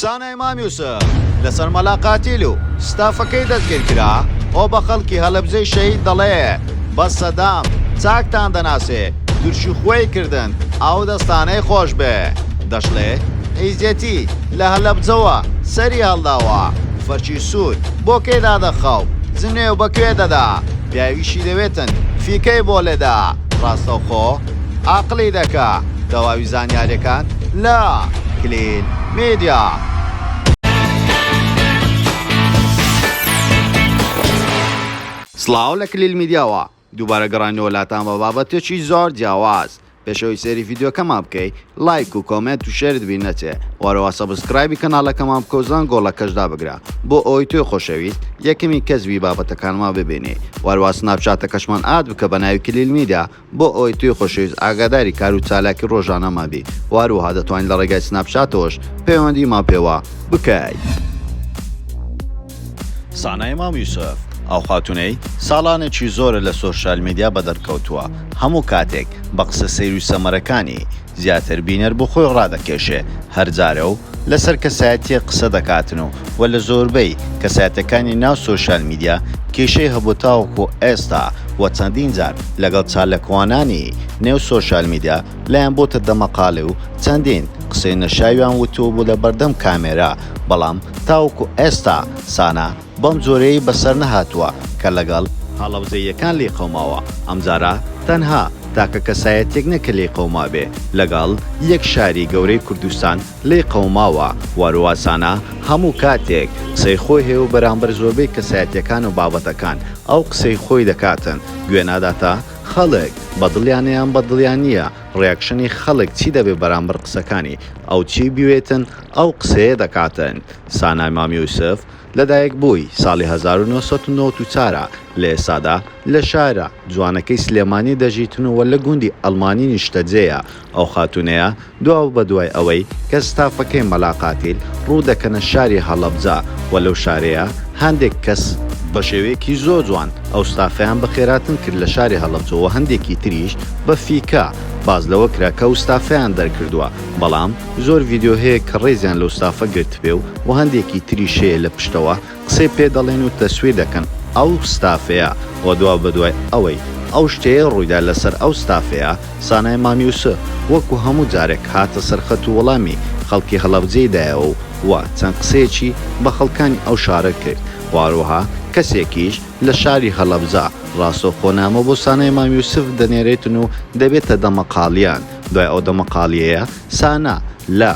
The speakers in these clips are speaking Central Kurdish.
سانای مام یوسف لەسەر مەلاقاتی و ستافەکەی دەستگیر کرا ئەو بە خەڵکی هەلەبجەی شەهید دەڵێ بە سەدام چاکتان دەناسێ تووشی خۆی کردن ئەو دەستانەی خۆش بێ دەشڵێ ئیزیەتی لە هەلەبجەوە سەری هەڵداوە فەرچی سوود بۆ کێدا دەخەو زنێ و بەکوێ دەدا پیاویشی دەوێتن فیکەی بۆ لێدا ڕاستەوخۆ عاقلی دەکا تەواوی زانیاریەکان لە کلین میدیا. سڵاو لە کلیل میدیاوە دووبارە گەڕانەوە لاتان بە بابەتێکی زۆر جیاواز. پێشەوەی سێری ڤیددیۆکەمان بکەیت لایک و کۆمنت و شێرت بین نەچێ وەرەوە سەبسکرایبی کەناڵەکەمان بکە و زان گۆڵەکەشدا بگرە بۆ ئەوی توێ خۆشەویست یەکەمی کەسبی بابەتەکانمان ببینێ وەروە سناپچاتەکەشمان ئاد بکە بە ناوی کلیل میدیا بۆ ئەوی توێ خۆشەویست ئاگاداری کار و چالاکی ڕۆژانەمان بی واروها دەتوانین لە ڕێگای سناپچاتەوەش پەیوەندیمان پێوە بکەیت. سانای مام یوسف ئەو خاتونەی ساڵانێکی زۆرە لە سۆشال میدیا بەدەرکەوتووە هەموو کاتێک بە قسە سەیر و سەمەرەکانی زیاتر بینەر بۆ خۆی ڕادەکێشێ هەرجارە و لەسەر کەسایەتی قسە دەکاتن و لە زۆربەی کەسایەتەکانی ناو سۆشال میدیا کێشەی هەبوو تاوەکو ئێستا و چەندین جار لەگەڵ چالەکوانانی نێو سۆشال میدیا لایەن بۆتە دەمەقالێ و چەندین قسەی نەشاویان وتووە بوو لە بەردەم کامێرا بەڵام تاوەکو ئێستا سانە بەم جۆرەی بەسەر نەهاتووە کە لەگەڵ هەڵەبجەیەکان لێ قەوماوە ئەمجارە تەنها تاکە کەسایەتێک نەکە لێ قەوما بێ لەگەڵ یەک شاری گەورەی کوردستان لێ قەوماوە وارواسانە هەموو کاتێک قسەی خۆی هەیە و بەرامبەر زۆربەی کەسایەتەکان و بابەتەکان ئەو قسەی خۆی دەکاتن گوێناداتە خەڵک بە دڵیانیان بە دڵیان نییە ڕیاکشنی خەڵک چی دەبێ بەرامبەر قسەکانی ئەو چی بیوێتن ئەو قسەیە دەکاتن. سانای مام یوسف لەدایک بووی ساڵی 1994 لە ئێسادا لە شارە جوانەکەی سلێمانی دەژیتنەوە لە گوندی ئەڵمانی نیشتەجێیە ئەو خاتونەیە دواو بە دوای ئەوەی کە ستافەکەی مەلاقاتیل ڕوو دەکەنە شاری هەڵەبجە و لەو شارەیە هەندێک کەس بە شێوەیەکی زۆر جوان ئەو ستافیان بەخێراتن کرد لە شاری هەڵەبجەوە هەندێکی تریش بە فیکە باز لەوە کرا کە ئوستافیان دەرکردووە بەڵام زۆر ڤیددیۆ هەیە کە ڕێزیان لە ئوستافە گرت بێ و هەندێکی تریشەیە لە پشتەوە قسەی پێ دەڵێن و تەسوێ دەکەن ئەو ستافەیە و دوا بەدوای ئەوەی ئەو شتەیە ڕوویدا لەسەر ئەو ستافەیە سانای مام یوسف وەکو هەموو جارێک هاتە سەرخەت و وەڵامی خەڵکی هەڵەبجەیدایەوە و چەند قسەیەکی بە خەڵکانی ئەو شارە کرد واروها کەسێکیش لە شاری هەڵەبجە ڕاستەوخۆنامە بۆ سانای مام یوسف دەنێرێتن و دەبێتە دەمەقاڵیان دوای ئەو دەمەقاڵیەیە سانە لە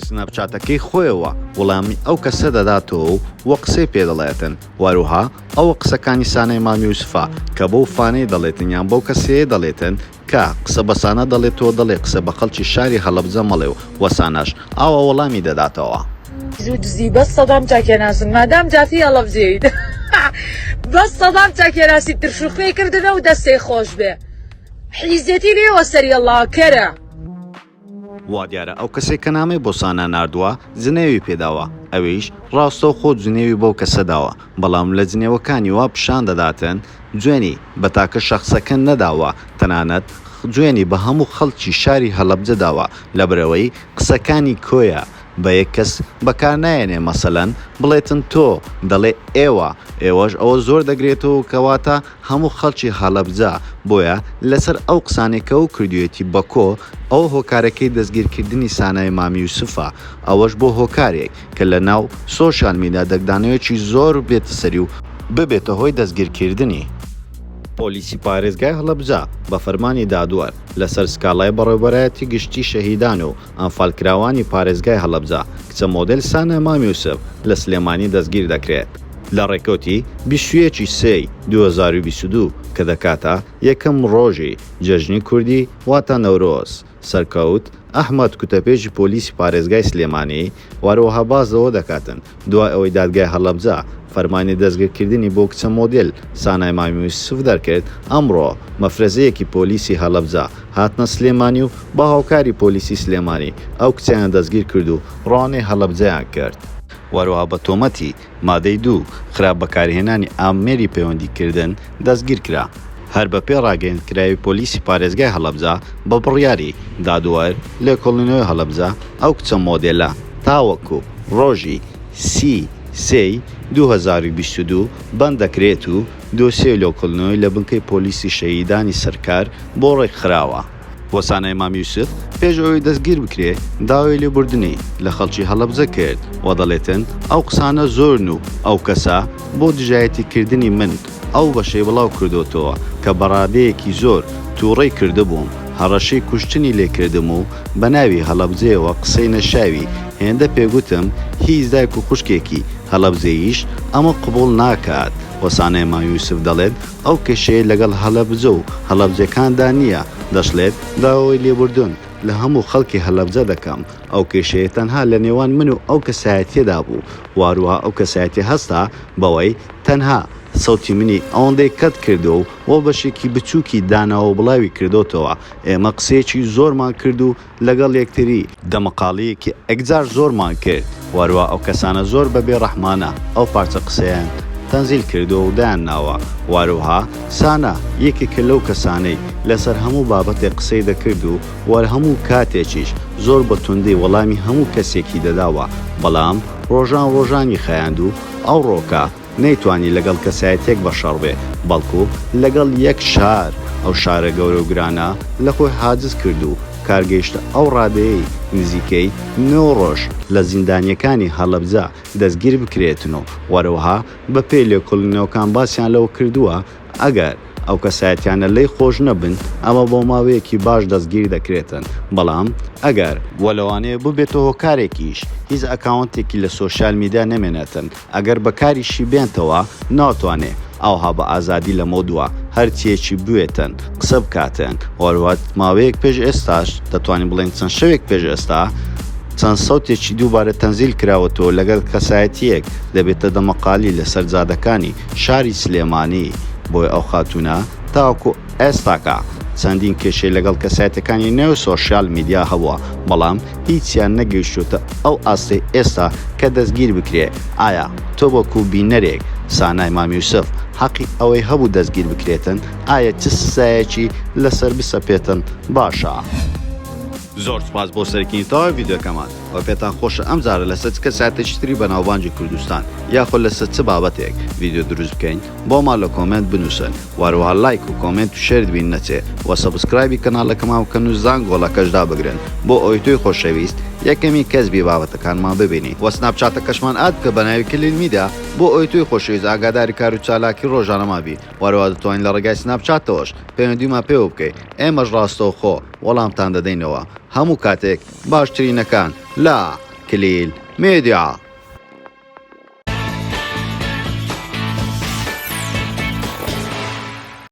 سناپچاتەکەی خۆیەوە وەڵامی ئەو کەسە دەداتەوە وە قسەی پێدەڵێتن واروها ئەوە قسەکانی سانای مام یوسفە کە بەو فانەی دەڵێتن یان بەو کەسەیە دەڵێتن کە قسە بەسانە دەڵێتەوە دەڵێ قسە بە خەڵکی شاری هەڵەبجە مەڵێ و وەسانەش ئاوە وەڵامی دەداتەوە. زودزی بەس سەدام چاکێناسن مادام جافی هەڵەبجەیت بەس سەدام چاکێناسی ترشوخی کردنە و دەستەی خۆش بێ حیزەتی لێوە سەری ئەڵڵاکەرە وا دیارە ئەو کەسێک کە نامەی بۆ سانە ناردووە جنێوی پێداوە ئەویش ڕاستەو خۆ جنێوی بەو کەسەداوە بەڵام لە جنێوەکانی وا پیشان دەداتن جوێنی بە تاکە شەخسەکە نەداوە تەنانەت جوێنی بە هەموو خەڵکی شاری هەڵەبجە داوە لە برەوەی قسەکانی کۆیە بە یەک کەس بەکار نایەنێ مەسەلەن بڵێتن تۆ دەڵێ ئێوەش ئەوە زۆر دەگرێتەوە کەواتە هەموو خەڵکی هەڵەبجە بۆیە لەسەر ئەو قسانێکە و کردوێتی بەکۆ ئەو هۆکارەکەی دەستگیرکردنی سانای مام یوسفە ئەوەش بۆ هۆکارێک کە لە ناو سۆشال میدیا دەگدانەوەیەکی زۆر بێتە سەری و ببێتە هۆی دەستگیرکردنی. پۆلیسی پارێزگای هەڵەبجە بە فەرمانی دادوەر لەسەر سکاڵای بەڕێوەبەرایەتی گشتی شەهیدان و ئەنفالکراوانی پارێزگای هەڵەبجە کچە مۆدل سانای مام یوسف لە سلێمانی دەستگیر دەکرێت لە ڕێکەوتی 21 سێی 2022 کە دەکاتە یەکەم ڕۆژی جەژنی کوردی واتە نەورۆز. سەرکەوت ئەحمەد کوتەپێژی پۆلیسی پارێزگای سلێمانی واروەها باز لەوە دەکاتن دوای ئەوەی دادگای هەڵەبجە فەرمانی دەستگیرکردنی بۆ کچە مۆدل سانای مام یوسف دەرکرد ئەمڕۆ مەفرەزەیەکی پۆلیسی هەڵەبجە هاتنە سلێمانی و بە هاوکاری پۆلیسی سلێمانی ئەو کچیان دەستگیر کرد و ڕوانەی هەڵەبجەیان کرد. واروها بە تۆمەتی مادەی 2 خراپ بەکارهێنانی ئامێری پەیوەندیکردن دەستگیر کرا. هەر بە پێ ڕاگەیەندکراوی پۆلیسی پارێزگای هەڵەبجە بە بڕیاری دادوەر لێکۆڵینەوەی هەڵەبجە ئەو کچە مۆدێلە تاوەکو ڕۆژی 2022 بەند دەکرێت و دۆسیە لۆکڵنەوەی لە بنکەی پۆلیسی شەهیدانی سەرکار بۆ ڕێکخراوە. وەسانە ئیمام یوسف پێش ئەوەی دەستگیر بکرێ داوای لێبوردنی لە خەڵکی هەڵەبجە کرد و دەڵێتن ئەو قسانە زۆرن و ئەو کەسە بۆ دژایەتیکردنی من ئەو بەشەی بڵاو کردوتەوە کە بەڕادەیەکی زۆر تووڕێی کردبووم، هەڕەشەی کوشتنی لێکردم و بە ناوی هەڵەبجەیەوە قسەی نەشاوی هێندە پێگوتم هیچ دایک و خوشکێکی هەڵەبجەییش ئەمە قبول ناکات. وەسانە ئیمام یوسف دەڵێت ئەو کێشەیە لەگەڵ هەڵەبجە و هەڵەبجەکاندا نییە، دەشڵێت داوای لێبوردن لە هەموو خەڵکی هەڵەبجە دەکەم. ئەو کێشەیە تەنها لە نێوان من و ئەو کەسایەتیەدا بوو، واروها ئەو کەسایەتی هەستا بەوەی تەنها سەوتی منی ئەوەندەی کەت کردو و بۆ بەشێکی بچووکی داناوە بڵاوی کردوتەوە. ئێمە قسێکی زۆرمان کرد و لەگەڵ یەکتری دەمەقاڵەیەکی ئەگجار زۆرمان کرد، واروها ئەو کەسانە زۆر بەبێ ڕەحمانە ئەو پارچە قسەیان تەنزیل کردو و دایان ناوە. واروها سانە یەکێکە لەو کەسانەی لەسەر هەموو بابەتێک قسەی دەکرد و وەر هەموو کاتێکیش زۆر بە توندەی وەڵامی هەموو کەسێکی دەداوە، بەڵام ڕۆژانی خەیاند و ئەو ڕۆکە نەیتوانی لەگەڵ کەسایەتێک بەشەڕ بێ، بەڵکو لەگەڵ یەک شار ئەو شارە گەورە و گرانە لە خۆی حاجز کرد و کارگەیشتە ئەو ڕادەیەی نزیکەی 9 ڕۆژ لە زیندانیەکانی هەڵەبجە دەستگیر بکرێتن و وەرەوەها بە پێی لێکۆڵینەوەکان باسییان لەوە کردووە ئەگەر ئەو کەسایەتیانە لی خۆش نەبن ئەمە بۆ ماوەیەکی باش دەستگیر دەکرێتن، بەڵام ئەگەر وەلەوانەیە ببێتەوە هۆکارێکیش هیچ ئەکاونتێکی لە سۆشیال میدیا نەمێنێتن، ئەگەر بەکاریشی بێنتەوە ناتوانێت ئەوها بە ئازادی لە مۆدووە هەرچیەکی بوێتن قسە بکاتن. وەروات ماوەیەک پێش ئێستاش دەتوانین بڵێن چەند شەوێک پێش ئێستا چەند سەوتێکی دووبارە تەنزیل کراوەتەوە لەگەڵ کەسایەتیەک دەبێتە دەمەقالی لە سەرجادەکانی شاری سلێمانی. بۆی ئەو خاتونە تاوەکو ئێستاکە چەندین کێشەی لەگەڵ کەسایەتەکانی نێو سۆشیال میدیا هەبووە، بەڵام هیچیان نەگەیشتوتە ئەو ئاستەی ئێستا کە دەستگیر بکرێ. ئایا تۆ وەکو بینەرێک سانای ئیمام یوسف حەقی ئەوەی هەبوو دەستگیر بکرێتن؟ ئایا چ سزایەکی لەسەر بسەپێتن؟ باشە. زۆر سپاس بۆ سەرکردنیتەوە ڤیدیۆکەمان و پێتان خۆشە ئەم جارە لەسەر چ کەسایەتێکی تری بە ناوبانگی کوردستان یاخۆ لەسەر چ بابەتێک ڤیدیۆ دروست بکەین بۆمان لە کۆمنت بنووسن، واروها لایک و کۆمنت و شێر بین نەچێ و سەبسکرایبی کەناڵەکەمان بکەن و زانگۆڵەکەشدا بگرن بۆ ئەوەی تۆی خۆشەویست یەکەمی کەسبی بابەتەکانمان ببینی و سناپچاتەکەشمان ئاد بکە بە ناوی کلیل میدیا بۆ ئەوەی توی خۆشەویست ئاگاداری کار و چالاکی ڕۆژانەما بی. وەرەوە دەتوانین لە ڕێگای سناپچاتەوەش پەیوەندیمان پێوە بکەیت، ئێمەش ڕاستەوخۆ وەڵامتان دەدەینەوە هەموو کاتێک باشترینەکان لا کلیل میدیا.